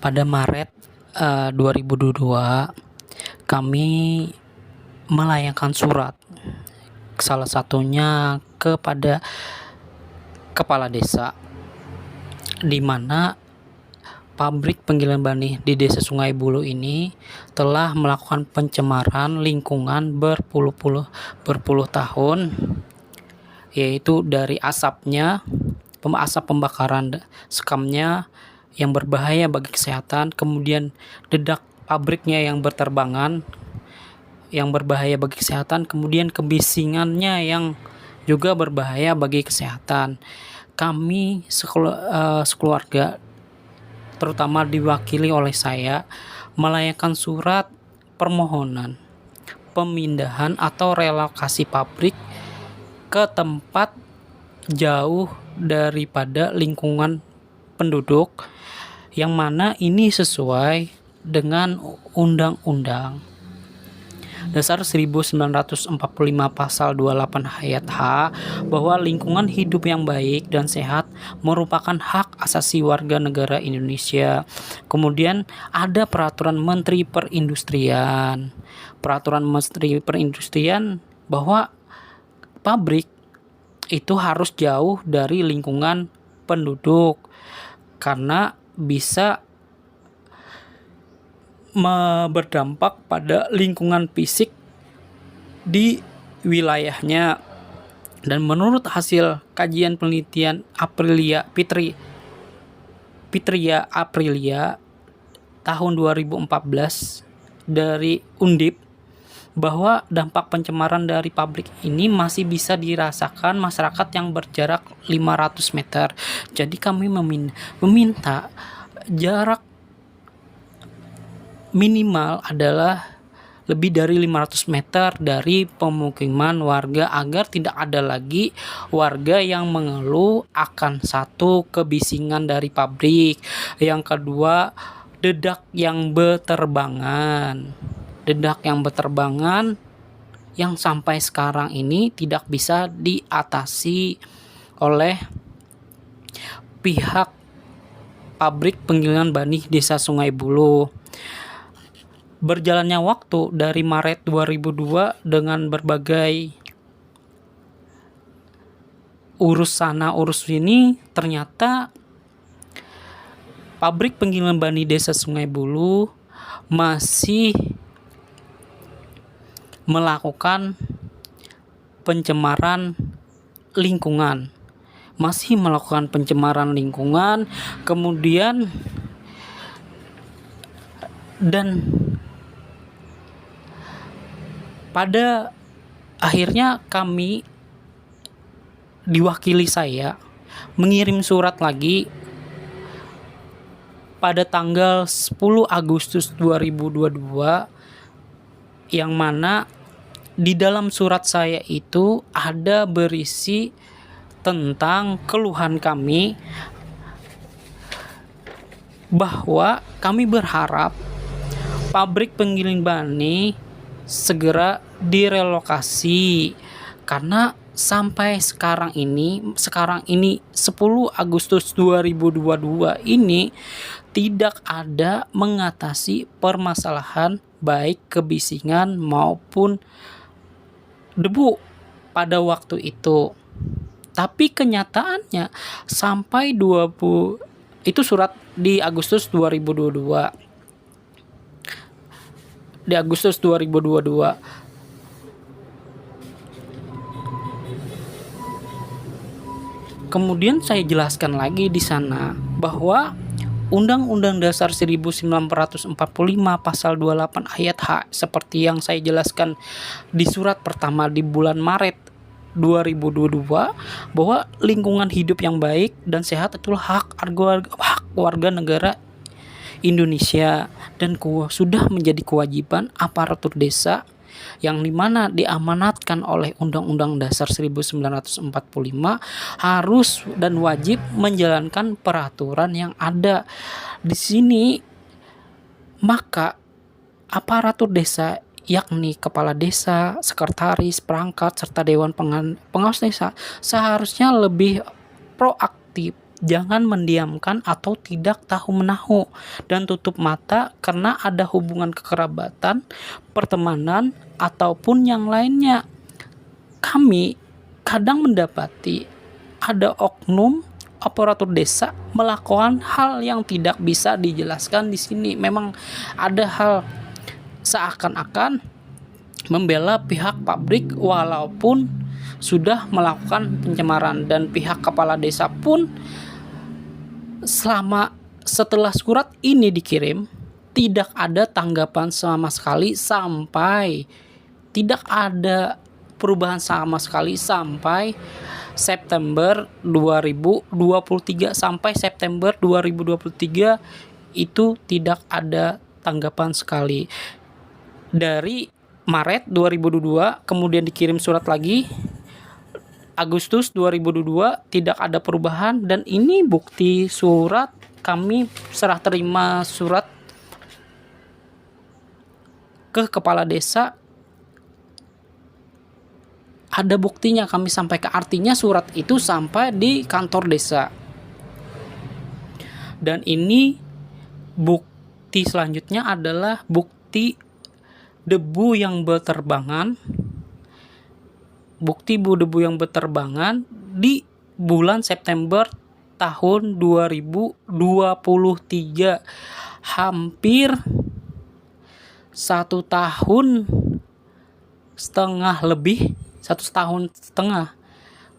Pada Maret 2022, kami melayangkan surat, salah satunya kepada kepala desa, di mana pabrik penggilingan banih di Desa Sungai Bulu ini telah melakukan pencemaran lingkungan berpuluh tahun, yaitu dari asapnya, asap pembakaran sekamnya yang berbahaya bagi kesehatan, kemudian dedak pabriknya yang berterbangan yang berbahaya bagi kesehatan, kemudian kebisingannya yang juga berbahaya bagi kesehatan. Kami sekeluarga, terutama diwakili oleh saya, melayangkan surat permohonan pemindahan atau relokasi pabrik ke tempat jauh daripada lingkungan penduduk, yang mana ini sesuai dengan Undang-Undang Dasar 1945 Pasal 28 ayat H, bahwa lingkungan hidup yang baik dan sehat merupakan hak asasi warga negara Indonesia. Kemudian ada Peraturan Menteri Perindustrian bahwa pabrik itu harus jauh dari lingkungan penduduk karena bisa berdampak pada lingkungan fisik di wilayahnya. Dan menurut hasil kajian penelitian Fitria Aprilia tahun 2014 dari Undip, bahwa dampak pencemaran dari pabrik ini masih bisa dirasakan masyarakat yang berjarak 500 meter. Jadi kami meminta jarak minimal adalah lebih dari 500 meter dari pemukiman warga, agar tidak ada lagi warga yang mengeluh akan satu, kebisingan dari pabrik, yang kedua dedak yang berterbangan yang sampai sekarang ini tidak bisa diatasi oleh pihak pabrik penggilingan banih Desa Sungai Bulu. Berjalannya waktu dari Maret 2002 dengan berbagai urus sana urus sini, ternyata pabrik penggilingan banih Desa Sungai Bulu masih melakukan pencemaran lingkungan. Kemudian dan pada akhirnya kami, diwakili saya, mengirim surat lagi pada tanggal 10 Agustus 2022, yang mana di dalam surat saya itu ada berisi tentang keluhan kami, bahwa kami berharap pabrik penggiling banih segera direlokasi, karena sampai sekarang ini 10 Agustus 2022 ini tidak ada mengatasi permasalahan baik kebisingan maupun debu pada waktu itu. Tapi kenyataannya sampai itu surat di Agustus 2022. Kemudian saya jelaskan lagi di sana bahwa Undang-Undang Dasar 1945 Pasal 28 ayat H, seperti yang saya jelaskan di surat pertama di bulan Maret 2022, bahwa lingkungan hidup yang baik dan sehat itulah hak warga negara Indonesia, dan sudah menjadi kewajiban aparatur desa yang dimana diamanatkan oleh Undang-Undang Dasar 1945 harus dan wajib menjalankan peraturan yang ada di sini. Maka aparatur desa, yakni kepala desa, sekretaris, perangkat, serta dewan pengawas desa, seharusnya lebih proaktif Jangan mendiamkan atau tidak tahu-menahu dan tutup mata karena ada hubungan kekerabatan, pertemanan, ataupun yang lainnya. Kami kadang mendapati ada oknum aparatur desa melakukan hal yang tidak bisa dijelaskan di sini. Memang ada hal seakan-akan membela pihak pabrik walaupun sudah melakukan pencemaran, dan pihak kepala desa pun setelah surat ini dikirim tidak ada tanggapan sama sekali, sampai tidak ada perubahan sama sekali sampai September 2023. Sampai September 2023 itu tidak ada tanggapan sekali. Dari Maret 2022 kemudian dikirim surat lagi, Agustus 2022 tidak ada perubahan, dan ini bukti surat. Kami serah terima surat ke kepala desa, ada buktinya, kami sampaikan. Artinya surat itu sampai di kantor desa. Dan ini bukti selanjutnya adalah bukti debu yang berterbangan. Bukti debu yang berterbangan di bulan September tahun 2023. Hampir 1 tahun setengah lebih, 1,5 tahun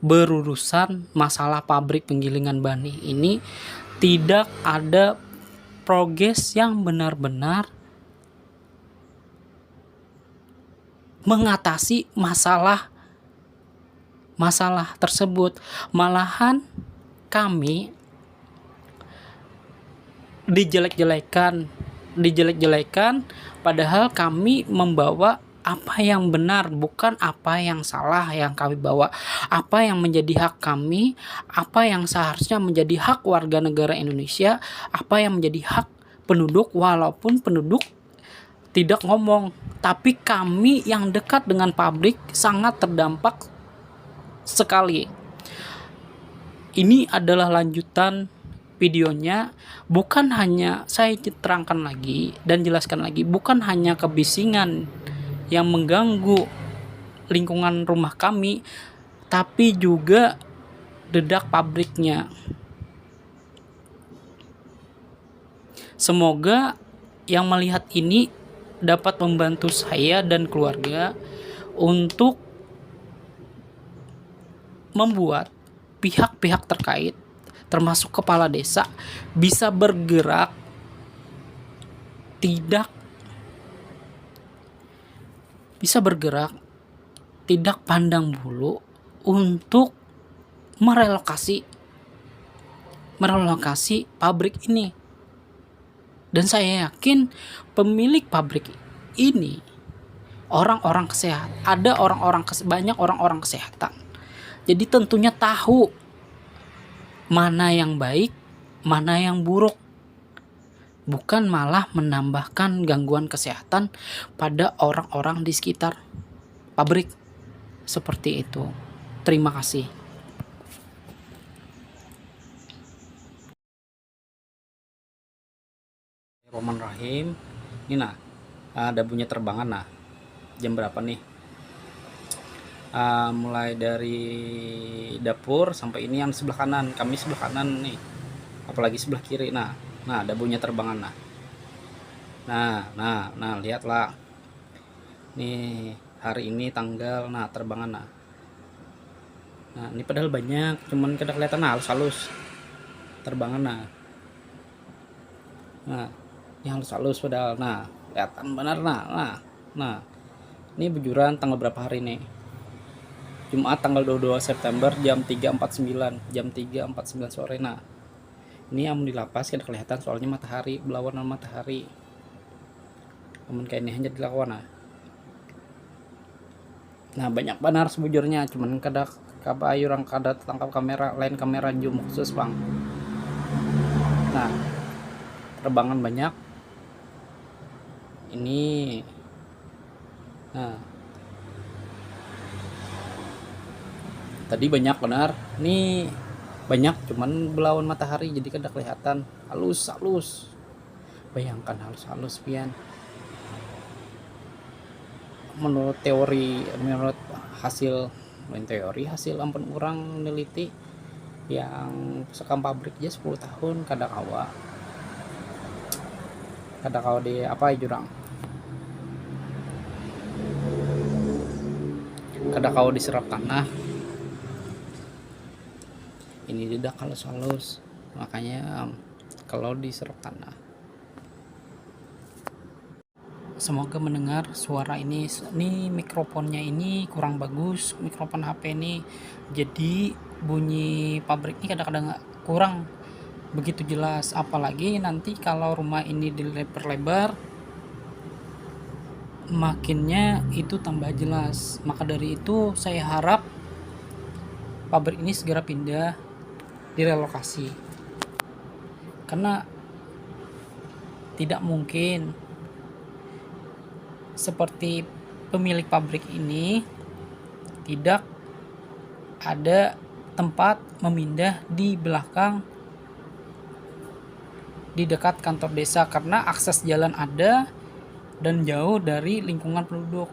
berurusan masalah pabrik penggilingan Bani ini. Tidak ada progres yang benar-benar mengatasi masalah tersebut. Malahan kami dijelek-jelekan, padahal kami membawa apa yang benar, bukan apa yang salah yang kami bawa. Apa yang menjadi hak kami, apa yang seharusnya menjadi hak warga negara Indonesia, apa yang menjadi hak penduduk, walaupun penduduk tidak ngomong, tapi kami yang dekat dengan pabrik sangat terdampak sekali. Ini adalah lanjutan videonya, bukan hanya saya terangkan lagi dan jelaskan lagi, bukan hanya kebisingan yang mengganggu lingkungan rumah kami, tapi juga dedak pabriknya. Semoga yang melihat ini dapat membantu saya dan keluarga untuk membuat pihak-pihak terkait termasuk kepala desa bisa bergerak, tidak pandang bulu untuk merelokasi pabrik ini. Dan saya yakin pemilik pabrik ini orang-orang kesehatan, banyak orang-orang kesehatan. Jadi tentunya tahu mana yang baik, mana yang buruk. Bukan malah menambahkan gangguan kesehatan pada orang-orang di sekitar pabrik. Seperti itu. Terima kasih. Bismillahirrahmanirrahim. Ini ada bunyi terbangan. Jam berapa nih? Mulai dari dapur sampai ini yang sebelah kanan, kami sebelah kanan nih, apalagi sebelah kiri. Nah ada bunyi terbangan. Nah lihatlah nih, hari ini tanggal terbangan. Nah ini padahal banyak, cuman kada kelihatan halus terbangan. Nah ini halus padahal. Kelihatan benar. Nah ini bujuran tanggal berapa hari nih? Jumat tanggal 22 September jam 3.49 sore. Nah ini yang di lapas kan kelihatan soalnya matahari, berlawanan matahari. Namun kayak ini hanya dilakukan. Nah banyak benar sebujurnya, cuman kada kabayu orang kada tangkap kamera, lain kamera zoom khusus bang. Nah terbangan banyak ini. Tadi banyak benar nih, banyak, cuman belawan matahari jadi kada kelihatan halus. Bayangkan halus pian. Menurut hasil ampun orang neliti yang sekam pabrik aja 10 tahun kada kawa di apa jurang, kada kawa diserap tanah. Ini tidak halus, makanya kalau diserap tanah. Semoga mendengar suara ini mikrofonnya ini kurang bagus, mikrofon HP ini, jadi bunyi pabrik ini kadang-kadang kurang begitu jelas, apalagi nanti kalau rumah ini dilebar-lebar makinnya itu tambah jelas. Maka dari itu saya harap pabrik ini segera pindah, direlokasi, karena tidak mungkin seperti pemilik pabrik ini tidak ada tempat memindah di belakang di dekat kantor desa, karena akses jalan ada dan jauh dari lingkungan penduduk.